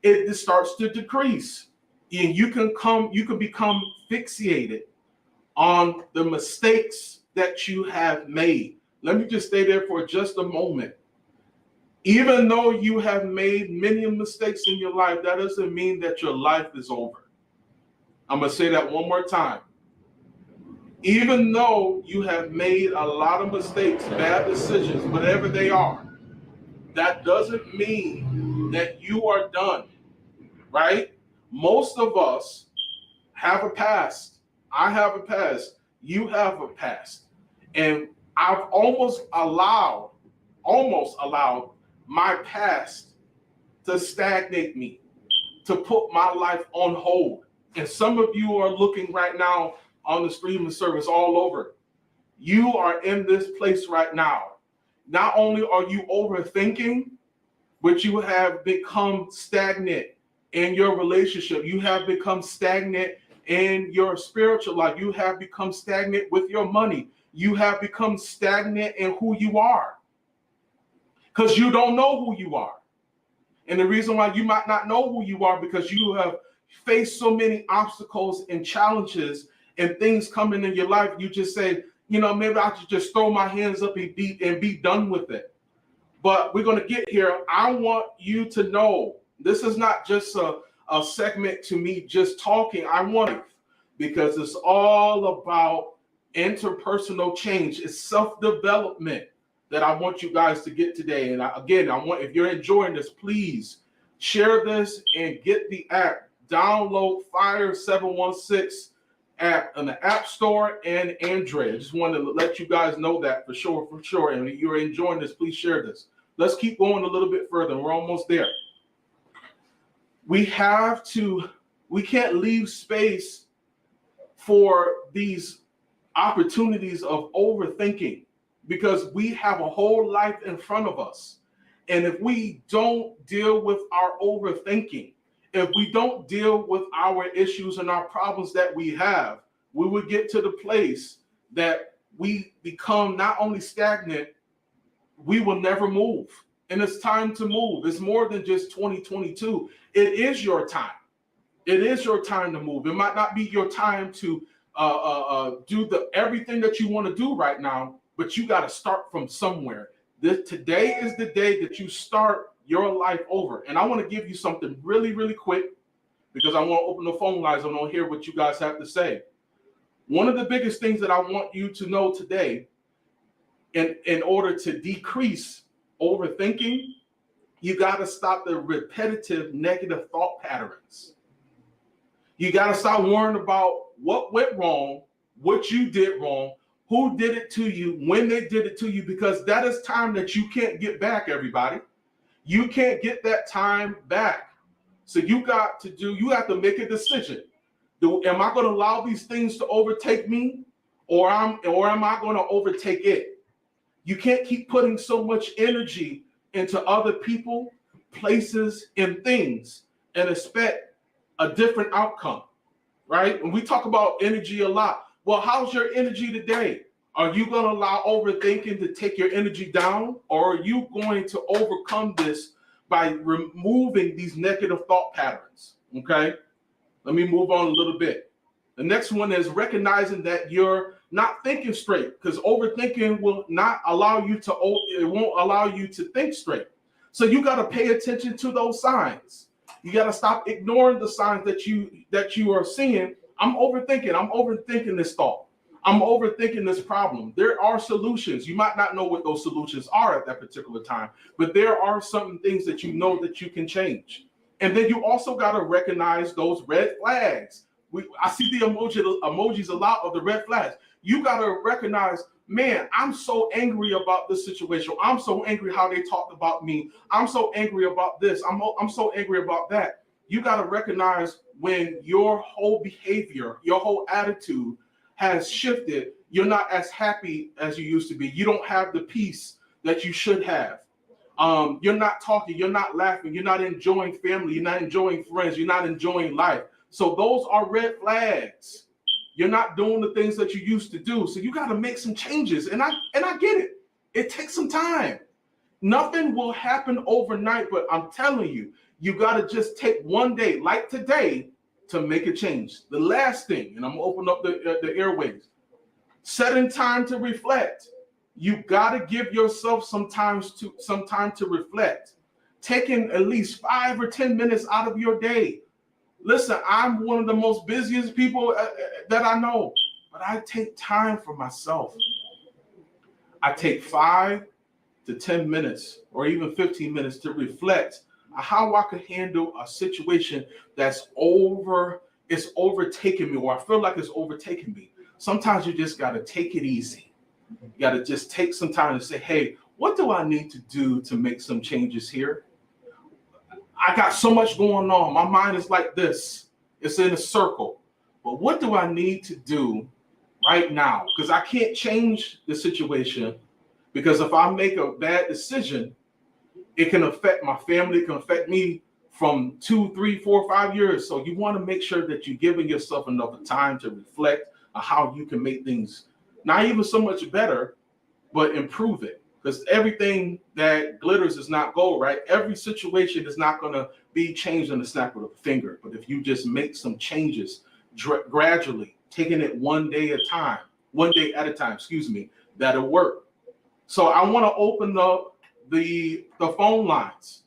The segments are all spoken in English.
it starts to decrease. And you can become fixated on the mistakes that you have made. Let me just stay there for just a moment. Even though you have made many mistakes in your life, that doesn't mean that your life is over. I'm going to say that one more time. Even though you have made a lot of mistakes, bad decisions, whatever they are, that doesn't mean that you are done, right? Most of us have a past. I have a past. You have a past. And I've almost allowed my past to stagnate me, to put my life on hold. And some of you are looking right now on the streaming service all over. You are in this place right now. Not only are you overthinking, but you have become stagnant in your relationship. You have become stagnant in your spiritual life. You have become stagnant with your money. You have become stagnant in who you are, because you don't know who you are. And the reason why you might not know who you are, because you have faced so many obstacles and challenges and things coming in your life. You just say, maybe I should just throw my hands up and be done with it. But we're going to get here. I want you to know this is not just a segment to me just talking. I want it because it's all about interpersonal change. It's self-development that I want you guys to get today. And again, I want, if you're enjoying this, please share this and get the app. Download Fire 716 app on the App Store and Android. I just wanted to let you guys know that for sure. And if you're enjoying this, please share this. Let's keep going a little bit further. We're almost there. We can't leave space for these opportunities of overthinking, because we have a whole life in front of us. And if we don't deal with our overthinking, if we don't deal with our issues and our problems that we have, we would get to the place that we become not only stagnant, we will never move. And it's time to move. It's more than just 2022. It is your time. It is your time to move. It might not be your time to do everything that you want to do right now, but you got to start from somewhere. Today is the day that you start your life over. And I want to give you something really, really quick, because I want to open the phone lines. I want to hear what you guys have to say. One of the biggest things that I want you to know today, in order to decrease overthinking, you got to stop the repetitive negative thought patterns. You got to stop worrying about what went wrong, what you did wrong, who did it to you, when they did it to you, because that is time that you can't get back, everybody. You can't get that time back. So you have to make a decision. Am I going to allow these things to overtake me, or am I going to overtake it? You can't keep putting so much energy into other people, places, and things and expect a different outcome, right? And we talk about energy a lot. Well, how's your energy today? Are you going to allow overthinking to take your energy down, or are you going to overcome this by removing these negative thought patterns? Okay, let me move on a little bit. The next one is recognizing that you're not thinking straight, because overthinking will not allow you to, it won't allow you to think straight. So you got to pay attention to those signs. You got to stop ignoring the signs that you are seeing. I'm overthinking this thought. I'm overthinking this problem. There are solutions. You might not know what those solutions are at that particular time, but there are some things that you know that you can change. And then you also got to recognize those red flags. I see the emojis a lot of the red flags. You got to recognize, man, I'm so angry about this situation. I'm so angry how they talked about me. I'm so angry about this. I'm so angry about that. You got to recognize when your whole behavior, your whole attitude has shifted. You're not as happy as you used to be. You don't have the peace that you should have. You're not talking, you're not laughing, you're not enjoying family, you're not enjoying friends, you're not enjoying life. So those are red flags. You're not doing the things that you used to do. So you got to make some changes. And I get it. It takes some time. Nothing will happen overnight, but I'm telling you, You got to just take one day, like today, to make a change. The last thing, and I'm gonna open up the airways, setting time to reflect. You got to give yourself some time to reflect. Taking at least 5 or 10 minutes out of your day. Listen, I'm one of the most busiest people that I know, but I take time for myself. I take 5 to 10 minutes or even 15 minutes to reflect on how I could handle a situation that's overtaking me, or I feel like it's overtaking me. Sometimes you just got to take it easy. You got to just take some time to say, hey, what do I need to do to make some changes here? I got so much going on. My mind is like this. It's in a circle. But what do I need to do right now? Because I can't change the situation. Because if I make a bad decision, it can affect my family. It can affect me from 2, 3, 4, 5 years. So you want to make sure that you're giving yourself enough time to reflect on how you can make things not even so much better, but improve it. Because everything that glitters is not gold, right? Every situation is not going to be changed in the snap of a finger. But if you just make some changes gradually, taking it one day at a time, that'll work. So I want to open up the phone lines.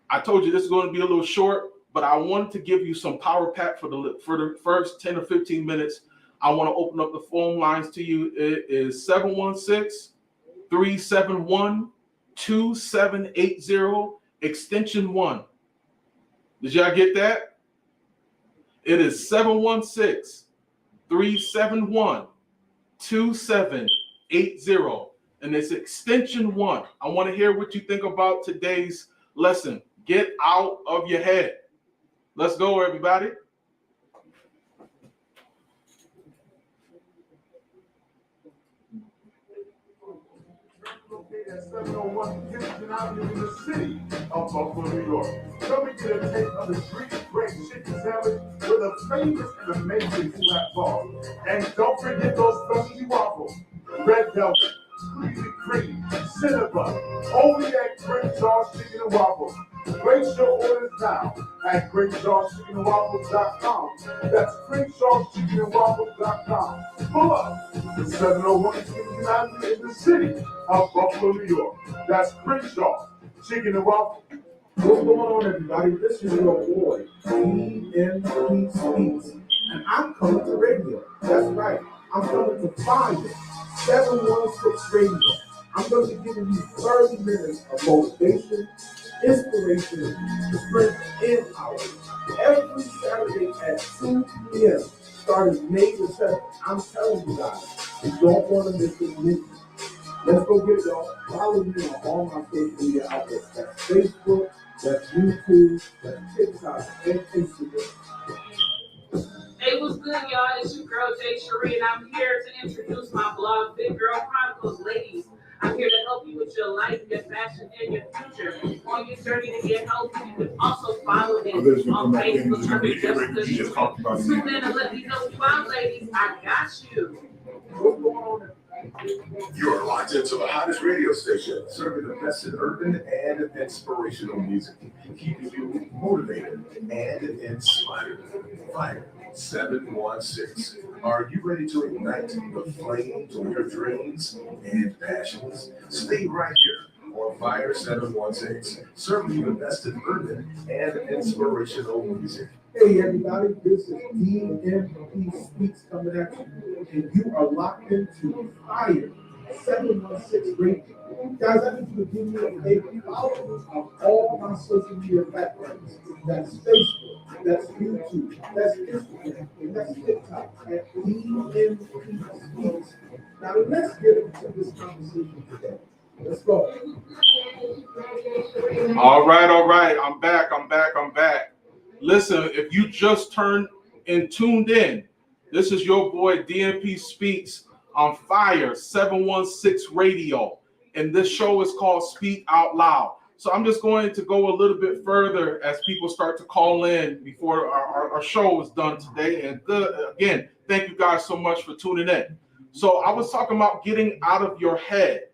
I told you this is going to be a little short, but I wanted to give you some power pack for the first 10 or 15 minutes. I want to open up the phone lines to you. It is 716-371-2780, extension 1. Did y'all get that? It is 716-371-2780, and it's extension 1. I want to hear what you think about today's lesson. Get out of your head. Let's go, everybody. At 701 Kensington Avenue in the city of Buffalo, New York. Come and get a taste of the Greek bread chicken sandwich with a famous and amazing flat bar. And don't forget those specialty waffles, red velvet, creamy cream, cinnamon, only at Crenshaw Chicken and Waffles. Place your orders now at CrenshawChickenandWaffles.com. That's CrenshawChickenandWaffles.com. Pull up the 701 Kensington Avenue in the city of Buffalo, New York. That's Crenshaw Chicken and Waffles. What's going on, everybody? This is your boy, Dmp Speaks, and I'm coming to radio. That's right. I'm coming to Fire 716 Radio. I'm going to be giving you 30 minutes of motivation, inspiration, strength, and power every Saturday at 2 p.m. starting May the 7th. I'm telling you guys, you don't want to miss this meeting. Let's go get it, y'all. Follow me on all my social media outlets. That's Facebook, that's YouTube, that's TikTok, and Instagram. Hey, what's good, y'all? It's your girl, Jay Cherie, and I'm here to introduce my blog, Big Girl Chronicles. Ladies, I'm here to help you with your life, your fashion, and your future. On your journey to get healthy, you can also follow me on Facebook under Jessica Cherie. Tune in and let me know you out, ladies. I got you. What's going on? You're locked into the hottest radio station, serving the best in urban and inspirational music, keeping you motivated and inspired. Fire 716. Are you ready to ignite the flames of your dreams and passions? Stay right here on Fire 716, serving you the best in urban and inspirational music. Hey everybody, this is Dmp Speaks coming at you, and you are locked into Fire 716 Radio. Guys, I need you to give me a follow of all my social media platforms. That's Facebook, that's YouTube, that's Instagram, and that's TikTok at Dmp Speaks. Now let's get into this conversation today. Let's go. All right. I'm back. Listen, if you just tuned in, this is your boy Dmp Speaks on Fire 716 Radio, and this show is called Speak Out Loud. So I'm just going to go a little bit further as people start to call in before our show is done today. And again, thank you guys so much for tuning in. So I was talking about getting out of your head.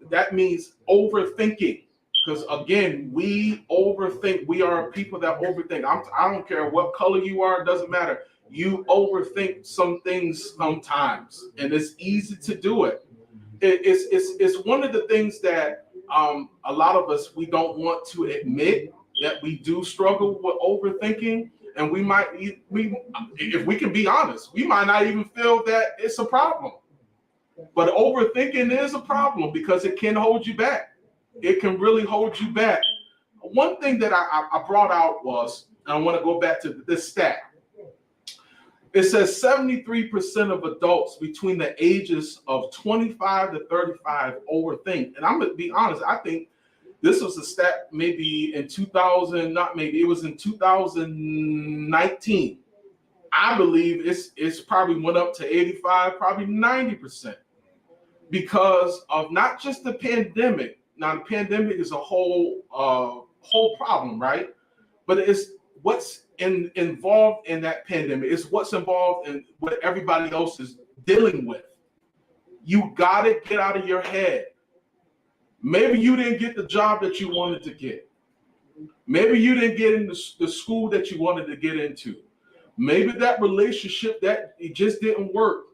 That means overthinking, Because again, we overthink. We are people that overthink. I don't care what color you are, it doesn't matter. You overthink some things sometimes, and it's easy to do it. It's one of the things that a lot of us, we don't want to admit that we do struggle with overthinking, and if we can be honest, we might not even feel that it's a problem. But overthinking is a problem because it can hold you back. It can really hold you back. One thing that I brought out was, and I want to go back to this stat. It says 73% of adults between the ages of 25 to 35 overthink. And I'm going to be honest, I think this was a stat maybe in 2000, not maybe, it was in 2019. I believe it's probably went up to 85, probably 90%, because of not just the pandemic. Now, the pandemic is a whole problem, right? But it's what's involved in that pandemic. It's what's involved in what everybody else is dealing with. You got to get out of your head. Maybe you didn't get the job that you wanted to get. Maybe you didn't get into the school that you wanted to get into. Maybe that relationship that it just didn't work.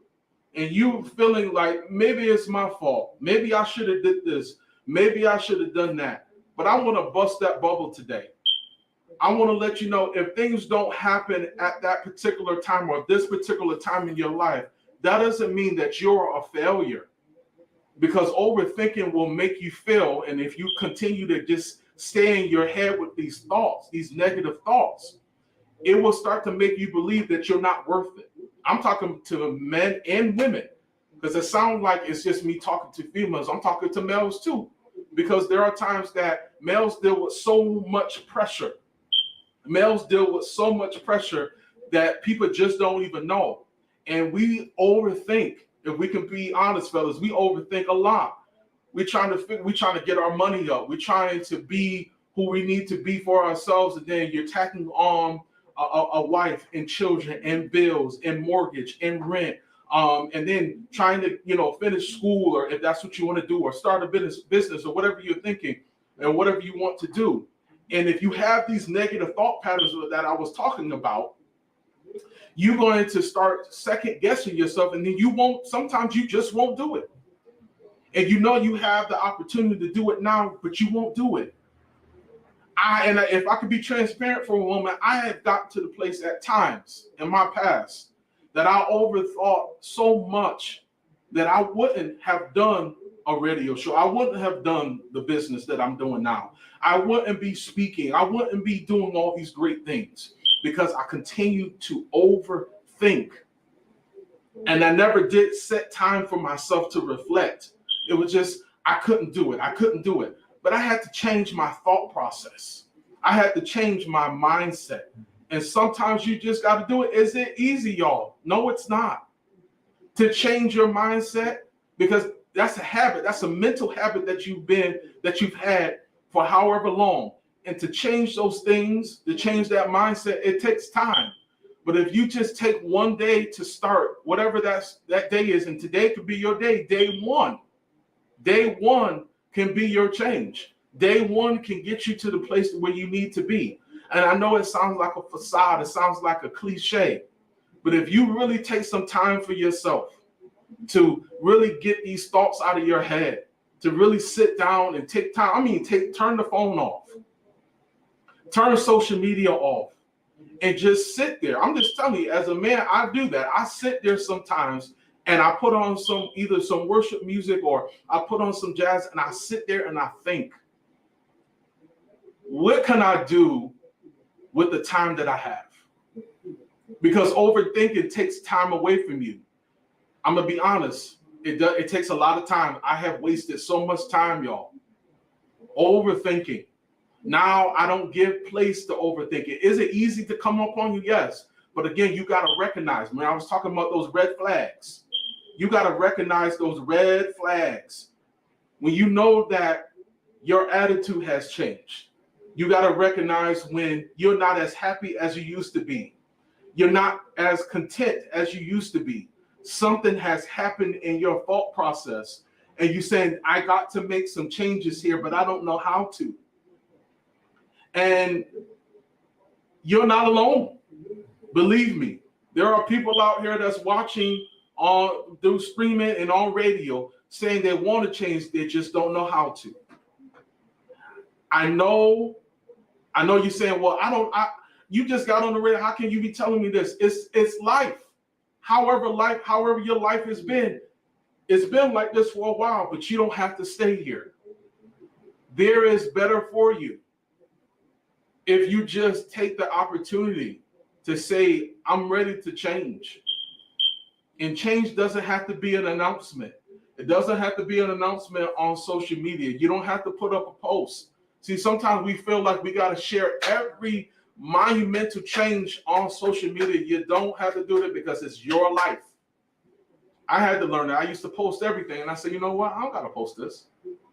And you feeling like maybe it's my fault. Maybe I should have did this. Maybe I should have done that. But I want to bust that bubble today. I want to let you know, if things don't happen at that particular time or this particular time in your life, that doesn't mean that you're a failure, because overthinking will make you fail. And if you continue to just stay in your head with these thoughts, these negative thoughts, it will start to make you believe that you're not worth it. I'm talking to men and women, because it sounds like it's just me talking to females. I'm talking to males too, because there are times that males deal with so much pressure. Males deal with so much pressure that people just don't even know. And we overthink. If we can be honest, fellas, we overthink a lot. We're trying to get our money up. We're trying to be who we need to be for ourselves. And then you're tacking on a wife and children and bills and mortgage and rent. And then trying to, finish school, or if that's what you want to do, or start a business or whatever you're thinking and whatever you want to do. And if you have these negative thought patterns that I was talking about, you're going to start second guessing yourself, and then sometimes you just won't do it. And you have the opportunity to do it now, but you won't do it. If I could be transparent for a moment, I have gotten to the place at times in my past that I overthought so much that I wouldn't have done a radio show. I wouldn't have done the business that I'm doing now. I wouldn't be speaking. I wouldn't be doing all these great things, because I continued to overthink. And I never did set time for myself to reflect. It was just, I couldn't do it. But I had to change my thought process. I had to change my mindset. And sometimes you just got to do it. Is it easy, y'all? No, it's not. To change your mindset, because that's a habit. That's a mental habit that you've had for however long. And to change those things, to change that mindset, it takes time. But if you just take one day to start, whatever that day is, and today could be your day, day one can be your change. Day one can get you to the place where you need to be. And I know it sounds like a facade, it sounds like a cliche, but if you really take some time for yourself to really get these thoughts out of your head, to really sit down and take time, turn the phone off, turn social media off, and just sit there. I'm just telling you, as a man, I do that. I sit there sometimes and I put on either some worship music, or I put on some jazz, and I sit there and I think, what can I do with the time that I have? Because overthinking takes time away from you. I'm gonna be honest, it takes a lot of time. I have wasted so much time, y'all, overthinking. Now I don't give place to overthinking. Is it easy to come up on you? Yes. But again, you got to recognize, I was talking about those red flags. You got to recognize those red flags. When you know that your attitude has changed, you got to recognize when you're not as happy as you used to be. You're not as content as you used to be. Something has happened in your thought process, and you're saying, I got to make some changes here, but I don't know how to. And you're not alone. Believe me, there are people out here that's watching through streaming and on radio saying they want to change, they just don't know how to. I know you're saying, well, you just got on the radio. How can you be telling me this? It's life. However your life has been, it's been like this for a while, but you don't have to stay here. There is better for you. If you just take the opportunity to say, I'm ready to change. And change doesn't have to be an announcement. It doesn't have to be an announcement on social media. You don't have to put up a post. See, sometimes we feel like we got to share every monumental change on social media. You don't have to do it because it's your life. I had to learn that. I used to post everything, and I said, you know what? I don't got to post this.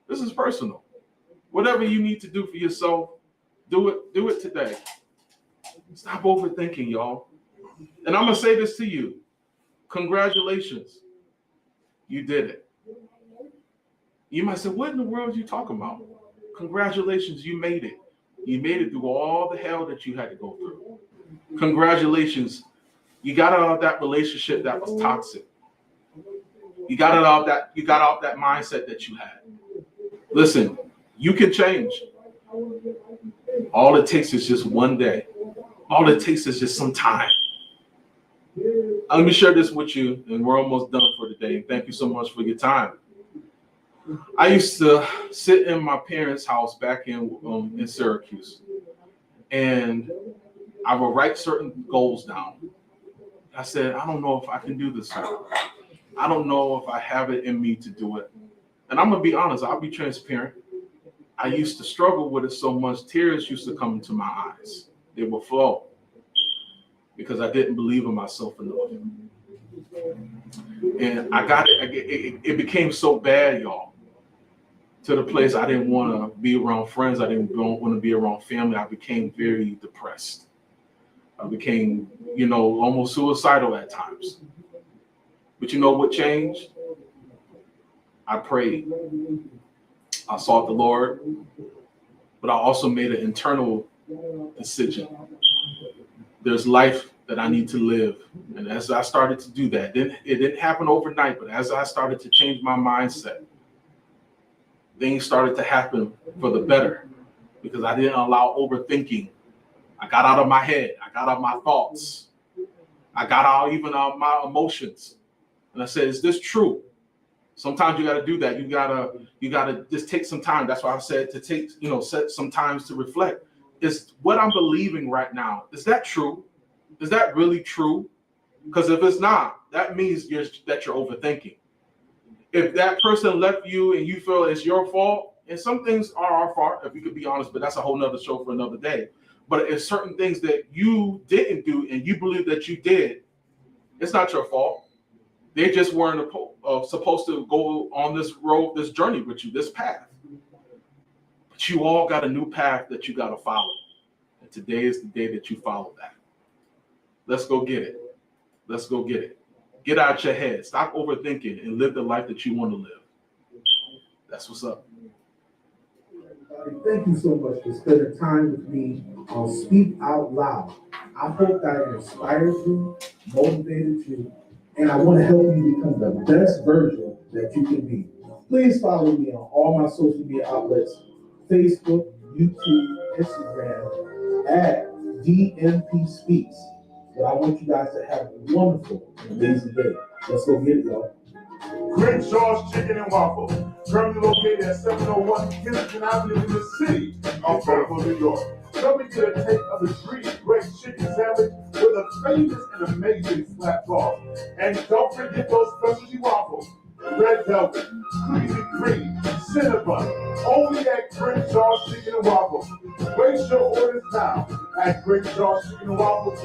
This is personal. Whatever you need to do for yourself, do it today. Stop overthinking, y'all. And I'm going to say this to you. Congratulations. You did it. You might say, what in the world are you talking about? Congratulations, you made it. You made it through all the hell that you had to go through. Congratulations. You got out of that relationship that was toxic. You got out that mindset that you had. Listen, you can change. All it takes is just one day. All it takes is just some time. Let me share this with you, and we're almost done for today. Thank you so much for your time. I used to sit in my parents' house back in Syracuse, and I would write certain goals down. I said, I don't know if I can do this. I don't know if I have it in me to do it. And I'm going to be honest, I'll be transparent. I used to struggle with it so much, tears used to come into my eyes. They would flow because I didn't believe in myself enough. And I got it. It became so bad, y'all, to the place I didn't want to be around friends. I didn't want to be around family. I became very depressed. I became, almost suicidal at times. But you know what changed? I prayed. I sought the Lord, but I also made an internal decision. There's life that I need to live. And as I started to do that, it didn't happen overnight, but as I started to change my mindset, things started to happen for the better because I didn't allow overthinking. I got out of my head. I got out of my thoughts. I got out even of my emotions. And I said, is this true? Sometimes you got to do that. You gotta just take some time. That's why I said to take, set some times to reflect. Is what I'm believing right now, is that true? Is that really true? Because if it's not, that means that you're overthinking. If that person left you and you feel it's your fault, and some things are our fault, if we could be honest, but that's a whole nother show for another day. But if certain things that you didn't do and you believe that you did, it's not your fault. They just weren't supposed to go on this road, this journey with you, this path. But you all got a new path that you got to follow. And today is the day that you follow that. Let's go get it. Let's go get it. Get out your head. Stop overthinking and live the life that you want to live. That's what's up. Thank you so much for spending time with me on Speak Out Loud. I hope that I inspired you, motivated you, and I want to help you become the best version that you can be. Please follow me on all my social media outlets, Facebook, YouTube, Instagram, at Dmp Speaks. But I want you guys to have a wonderful and amazing day. Let's go get it, y'all. Grenshaw's Chicken and Waffle, currently located at 701 Kensington Avenue in the city of Buffalo, New York. Come and get a taste of the dreamy great chicken sandwich with a famous and amazing slap sauce. And don't forget those specialty waffles, red velvet, creamy cream, cinnamon, only at Grenshaw's Chicken and Waffle. Place your orders now at Grenshaw'sChickenandWaffles.com.